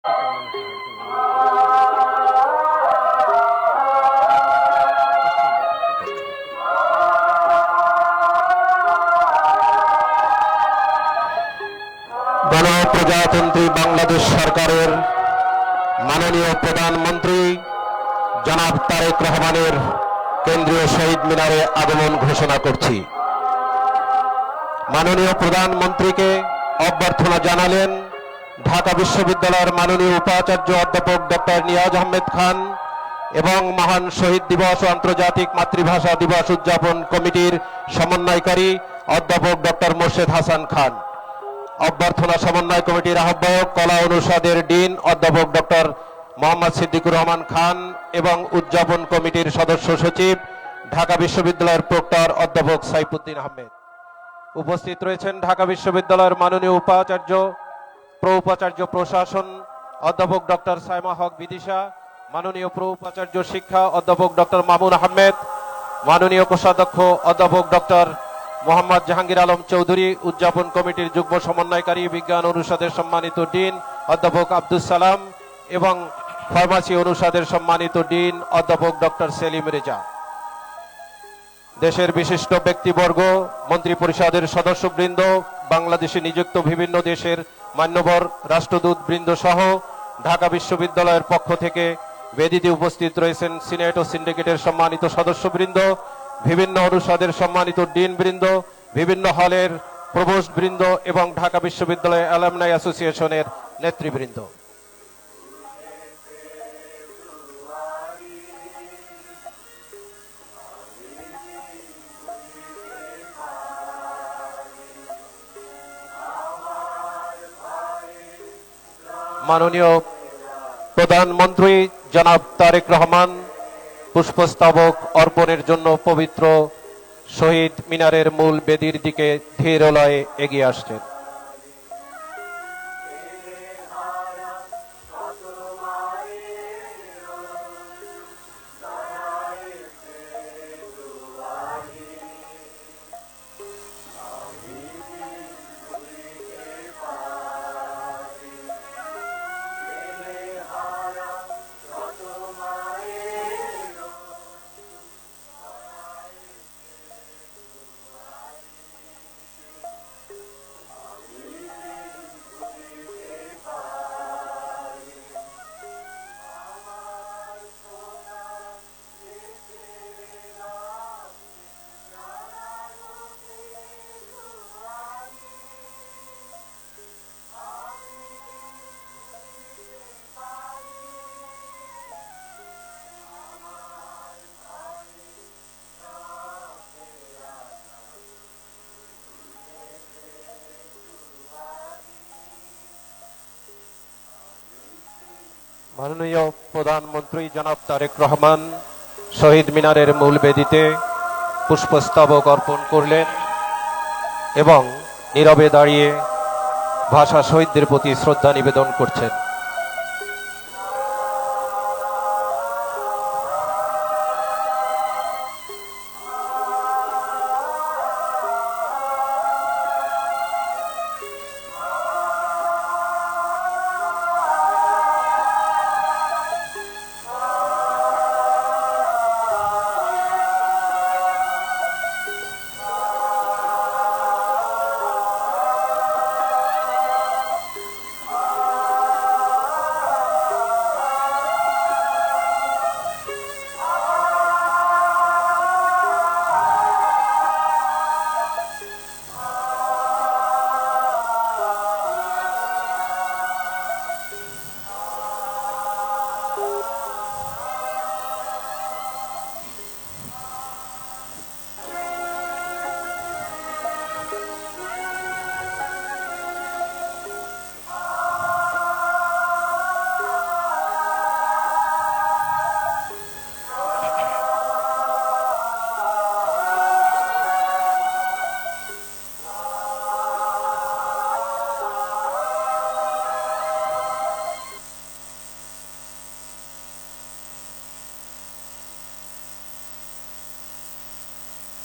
গণপ্রজাতন্ত্রী বাংলাদেশ সরকারের মাননীয় প্রধানমন্ত্রী জনাব তারেক রহমানের কেন্দ্রীয় শহীদ মিনারে আগমন ঘোষণা করছি। মাননীয় প্রধানমন্ত্রীকে অভ্যর্থনা জানালেন ঢাকা বিশ্ববিদ্যালয়ের মাননীয় উপাচার্য অধ্যাপক ডক্টর নিয়াজ আহমেদ খান এবং মহান শহীদ দিবস ও আন্তর্জাতিক মাতৃভাষা দিবস উদযাপন কমিটির সমন্বয়কারী অধ্যাপক ডক্টর মোর্শেদ হাসান খান। অভ্যর্থনা সমন্বয় কমিটির আহ্বায়ক কলা অনুষদের ডিন অধ্যাপক ডক্টর মোহাম্মদ সিদ্দিকুর রহমান খান এবং উদযাপন কমিটির সদস্য সচিব ঢাকা বিশ্ববিদ্যালয়ের প্রক্টর অধ্যাপক সাইফুদ্দিন আহমেদ। উপস্থিত রয়েছেন ঢাকা বিশ্ববিদ্যালয়ের মাননীয় উপাচার্য উপাচার্য প্রশাসন অধ্যাপক ডক্টর সাইমা হক বিদিশা, মাননীয় উপাচার্য শিক্ষা অধ্যাপক ডক্টর মামুন আহমেদ, মাননীয় কোষাধ্যক্ষ অধ্যাপক ডক্টর মোহাম্মদ জাহাঙ্গীর আলম চৌধুরী, উদযাপন কমিটির যুগ্ম সমন্বয়কারী বিজ্ঞান অনুষদের সম্মানিত ডিন অধ্যাপক আব্দুল সালাম এবং ফার্মাসি অনুষদের সম্মানিত ডিন অধ্যাপক ডক্টর সেলিম রেজা। দেশের বিশিষ্ট ব্যক্তিবর্গ, মন্ত্রী পরিষদের সদস্যবৃন্দ, বাংলাদেশে নিযুক্ত বিভিন্ন দেশের মান্যবর রাষ্ট্রদূত বৃন্দ সহ ঢাকা বিশ্ববিদ্যালয়ের পক্ষ থেকে বেদিতে উপস্থিত রয়েছেন সিনেট ও সিন্ডিকেটের সম্মানিত সদস্যবৃন্দ, বিভিন্ন অনুষদের সম্মানিত ডিন বৃন্দ, বিভিন্ন হলের প্রভোস্ট বৃন্দ এবং ঢাকা বিশ্ববিদ্যালয় অ্যালামনাই অ্যাসোসিয়েশনের নেতৃবৃন্দ। মাননীয় প্রধানমন্ত্রী জনাব তারেক রহমান পুষ্পস্তবক অর্পণের জন্য পবিত্র শহীদ মিনারের মূল বেদির দিকে ধীর লয়ে এগিয়ে আসছেন। মাননীয় প্রধানমন্ত্রী জনাব তারেক রহমান শহীদ মিনারের মূল বেদিতে পুষ্পস্তবক অর্পণ করলেন এবং নীরবে দাঁড়িয়ে ভাষা শহীদদের প্রতি শ্রদ্ধা নিবেদন করছেন।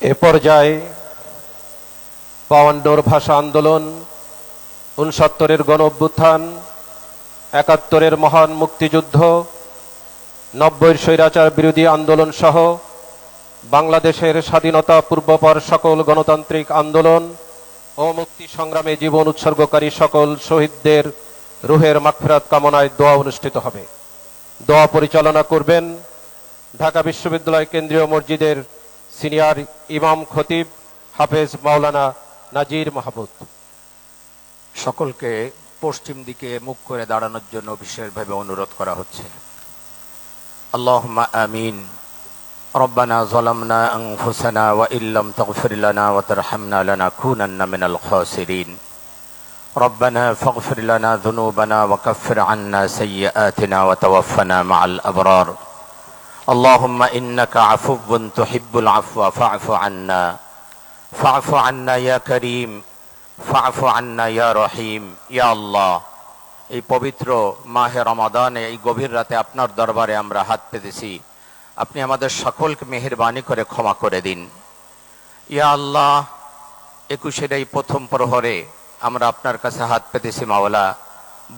এ পর্যায়ে ৫২ ভাষা আন্দোলন, ৬৯-এর গণ অভ্যুত্থান একাত্তরের মহান মুক্তিযুদ্ধ, 90-র স্বৈরাচার বিরোধী আন্দোলন সহ বাংলাদেশের স্বাধীনতা পূর্বপর সকল গণতান্ত্রিক আন্দোলন ও মুক্তি সংগ্রামে জীবন উৎসর্গকারী সকল শহীদদের রুহের মাগফিরাত কামনায় দোয়া অনুষ্ঠিত হবে। দোয়া পরিচালনা করবেন ঢাকা বিশ্ববিদ্যালয় কেন্দ্রীয় মসজিদের সিনিয়র ইমাম খতিব হাফেজ মাওলানা নাজির মাহমুদ। সকলকে পশ্চিম দিকে মুখ করে দাঁড়ানোর জন্য বিশেষভাবে অনুরোধ করা হচ্ছে। আল্লাহুম্মা আমিন। রব্বানা যালামনা আনফুসানা ওয়া ইল্লাম তাগফির লানা ওয়া তারহামনা লানাকুনান্না মিনাল খাসিরিন। রব্বানা ফাগফির লানা যুনুবানা ওয়া কাফির আন্না সাইয়্যাতিনা ওয়া তাওয়াফানা মাআল আবরার। আল্লাহুম্মা ইন্নাকা আফুউন তুহিব্বুল আফওয়া ফা'ফু আন্না। ফা'ফু আন্না ইয়া কারীম, ফা'ফু আন্না ইয়া রহিম। ইয়া আল্লাহ, এই পবিত্র মাহে রমাদানে এই গভীর রাতে আপনার দরবারে আমরা হাত পেতেছি, আপনি আমাদের সকলকে মেহেরবানি করে ক্ষমা করে দিন। ইয়া আল্লাহ, 21-এর এই প্রথম প্রহরে আমরা আপনার কাছে হাত পেতেছি মাওলা।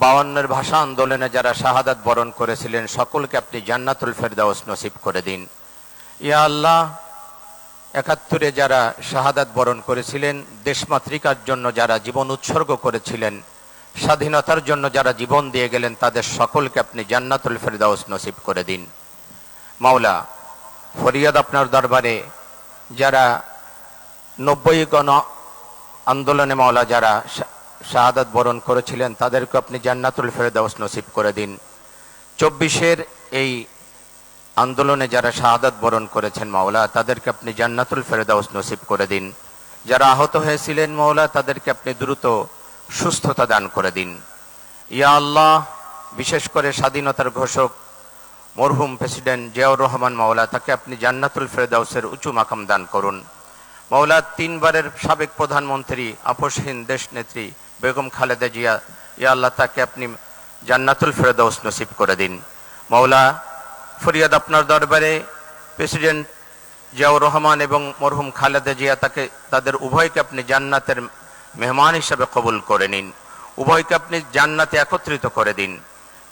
52-এর ভাষা আন্দোলনে যারা শাহাদাত বরণ করেছিলেন সকলকে আপনি জান্নাতুল ফেরদাউস নসিব করে দিন। ইয়া আল্লাহ, 71-এ যারা শাহাদাত বরণ করেছিলেন, দেশমাতৃকার জন্য যারা জীবন উৎসর্গ করেছিলেন, স্বাধীনতার জন্য যারা জীবন দিয়ে গেলেন, তাদের সকলকে আপনি জান্নাতুল ফেরদাউস নসিব করে দিন। মাওলা, ফরিয়াদ আপনার দরবারে যারা 90 গণ আন্দোলনে মাওলা যারা শাহাদাত বরণ করেছিলেন, তাদেরকে আপনি জান্নাতুল ফেরদাউস নসিব করে দিন। 24-এর এই আন্দোলনে যারা শাহাদাত বরণ করেছেন মাওলা, তাদেরকে আপনি জান্নাতুল ফেরদাউস নসিব করে দিন। যারা আহত হয়েছিলেন মাওলা, তাদেরকে আপনি দ্রুত সুস্থতা দান করে দিন। ইয়া আল্লাহ, বিশেষ করে স্বাধীনতার ঘোষক মরহুম প্রেসিডেন্ট জিয়াউর রহমান মাওলা, তাকে আপনি জান্নাতুল ফেরদাউসের উঁচু মাকাম দান করুন। মাওলা, 3 বারের সাবেক প্রধানমন্ত্রী আপসহীন দেশ নেত্রী বেগম খালেদা জিয়া, ইয়া আল্লাহ, তাকে আপনি জান্নাতুল ফেরদাউস নসিব করে দিন। মাওলা, ফরিয়াদ আপনার দরবারে প্রেসিডেন্ট জিয়াউর রহমান এবং মরহুম খালেদা জিয়া, তাদের উভয়কে আপনি জান্নাতের মেহমান হিসাবে কবুল করে নিন। উভয়কে আপনি জান্নাতে একত্রিত করে দিন।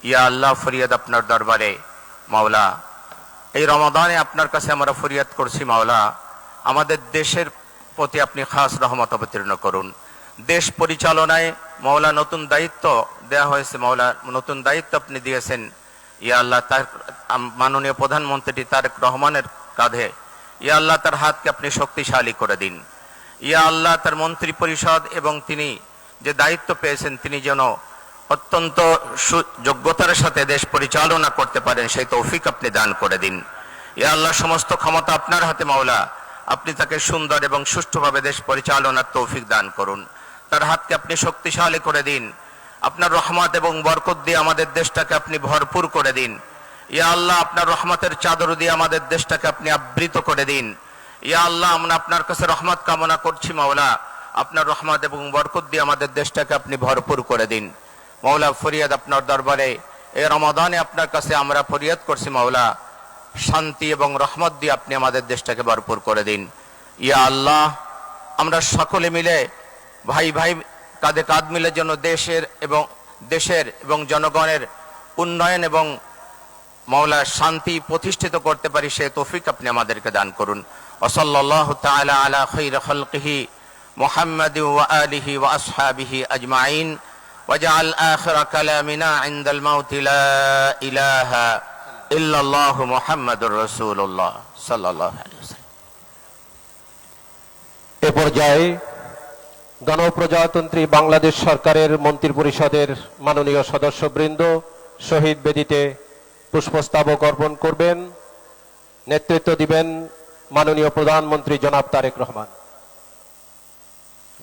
ইয়া আল্লাহ, ফরিয়াদ আপনার দরবারে মাওলা, এই রমাদানে আপনার কাছে আমরা ফরিয়াদ করছি মাওলা, আমাদের দেশের প্রতি আপনি খাস রহমত অবতীর্ণ করুন। দেশ পরিচালনায় মাওলা নতুন দায়িত্ব দেয়া হয়েছে মাওলা, নতুন দায়িত্ব আপনি দিয়েছেন। ইয়া আল্লাহ, তার মাননীয় প্রধানমন্ত্রী তারেক রহমানের কাঁধে, ইয়া আল্লাহ, তার হাতকে আপনি শক্তিশালী করে দিন। ইয়া আল্লাহ, তার মন্ত্রী পরিষদ এবং তিনি যে দায়িত্ব পেয়েছেন, তিনি যেন অত্যন্ত যোগ্যতার সাথে দেশ পরিচালনা করতে পারেন, সেই তৌফিক আপনি দান করে দিন। ইয়া আল্লাহ, সমস্ত ক্ষমতা আপনার হাতে মাওলা, আপনি তাকে সুন্দর এবং সুষ্ঠুভাবে দেশ পরিচালনার তৌফিক দান করুন। তার হাতকে আপনি শক্তিশালী করে দিন। আপনার রহমত এবং বরকত দিয়ে আমাদের দেশটাকে আপনি ভরপুর করে দিন। ইয়া আল্লাহ, আপনার রহমতের চাদর দিয়ে আমাদের দেশটাকে আপনি আবৃত করে দিন। ইয়া আল্লাহ, আমরা আপনার কাছে রহমত কামনা করছি মাওলা, আপনার রহমত এবং বরকত দিয়ে আমাদের দেশটাকে আপনি ভরপুর করে দিন। মাওলা, ফরিয়াদ আপনার দরবারে এই রমাদানে আপনার কাছে আমরা ফরিয়াদ করছি মাওলা, শান্তি এবং রহমত দিয়ে আপনি আমাদের দেশটাকে ভরপুর করে দিন। ইয়া আল্লাহ, আমরা সকলে মিলে ভাই ভাই কাঁধে কাঁধ মিলে যেন দেশের এবং জনগণের উন্নয়ন এবং মাওলা শান্তি প্রতিষ্ঠিত করতে পারি, সে তৌফিক আপনি আমাদেরকে দান করুন। ওয়াসাল্লাল্লাহু তাআলা আলা খায়রি খালকিহি মুহাম্মাদি ওয়া আলিহি ওয়া আসহাবিহি আজমাইন। ওয়াজআল আখিরা কালামিনা ইনদাল মাউতি লা ইলাহা ইল্লাল্লাহু মুহাম্মাদুর রাসূলুল্লাহ সাল্লাল্লাহু আলাইহি ওয়াসাল্লাম। এ পর্যায়ে গণপ্রজাতন্ত্রী বাংলাদেশ সরকারের মন্ত্রিপরিষদের মাননীয় সদস্যবৃন্দ শহীদ বেদিতে পুষ্পস্তবক অর্পণ করবেন। নেতৃত্ব দিবেন মাননীয় প্রধানমন্ত্রী জনাব তারেক রহমান।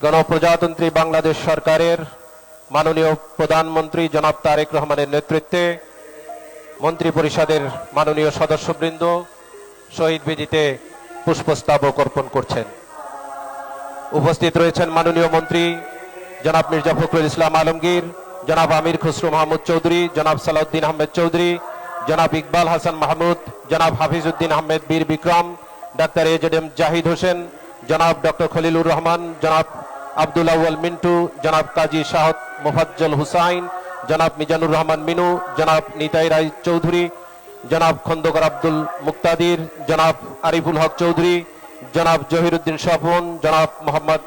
গণপ্রজাতন্ত্রী বাংলাদেশ সরকারের মাননীয় প্রধানমন্ত্রী জনাব তারেক রহমানের নেতৃত্বে মন্ত্রিপরিষদের মাননীয় সদস্যবৃন্দ শহীদ বেদিতে পুষ্পস্তবক অর্পণ করছেন। উপস্থিত রয়েছেন মাননীয় মন্ত্রী জনাব মির্জা ফখরুল ইসলাম আলমগীর, জনাব আমির খসরু মাহমুদ চৌধুরী, জনাব সালাউদ্দিন আহমেদ চৌধুরী, জনাব ইকবাল হাসান মাহমুদ, জনাব হাফিজউদ্দিন আহমেদ বীর বিক্রম, ডাক্তার এজেডএম জাহিদ হোসেন, জনাব ডক্টর খলিলুর রহমান, জনাব আব্দুল আউয়াল মিন্টু, জনাব কাজী শাহদ মোফাজ্জল হুসাইন, জনাব মিজানুর রহমান মিনু, জনাব নিতাই রায় চৌধুরী, জনাব খন্দকার আব্দুল মুক্তাদির, জনাব আরিফুল হক চৌধুরী, জনাব জহিরুদ্দিন স্বপন, জনাব মোহাম্মদ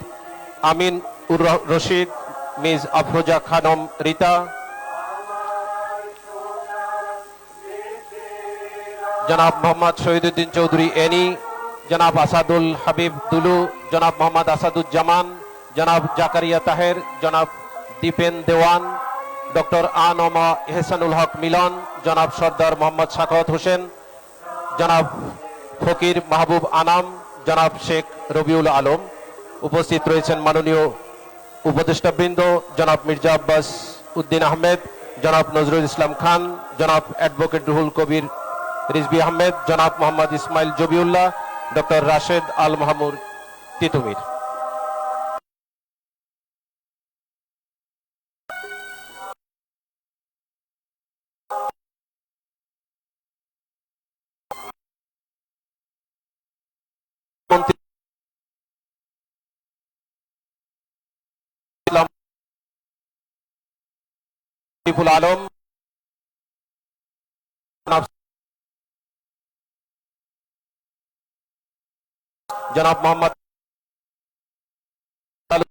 আমিন উর রশিদ, মিস আফরোজা খানম রিতা, জনাব মোহাম্মদ শহীদুদ্দিন চৌধুরী এনি, জনাব আসাদুল হাবিব দুলু, জনাব মোহাম্মদ আসাদুজ্জামান, জনাব জাকারিয়া তাহের, জনাব দীপেন দেওয়ান, ডক্টর আনমা এহসানুল হক মিলন, জনাব সর্দার মোহাম্মদ সাখাওয়াত হোসেন, জনাব ফকির মাহবুব আনাম, জনাব শেখ রবিউল আলম। উপস্থিত রয়েছেন মাননীয় উপদেষ্টাবৃন্দ জনাব মির্জা আব্বাস উদ্দিন আহমেদ, জনাব নজরুল ইসলাম খান, জনাব অ্যাডভোকেট রুহুল কবির রিজভী আহমেদ, জনাব মোহাম্মদ ইসমাইল জবিউল্লাহ, ডক্টর রাশেদ আল মাহমুদ তিতুমির। আরিফুল আলম, জনাব মোহাম্মদ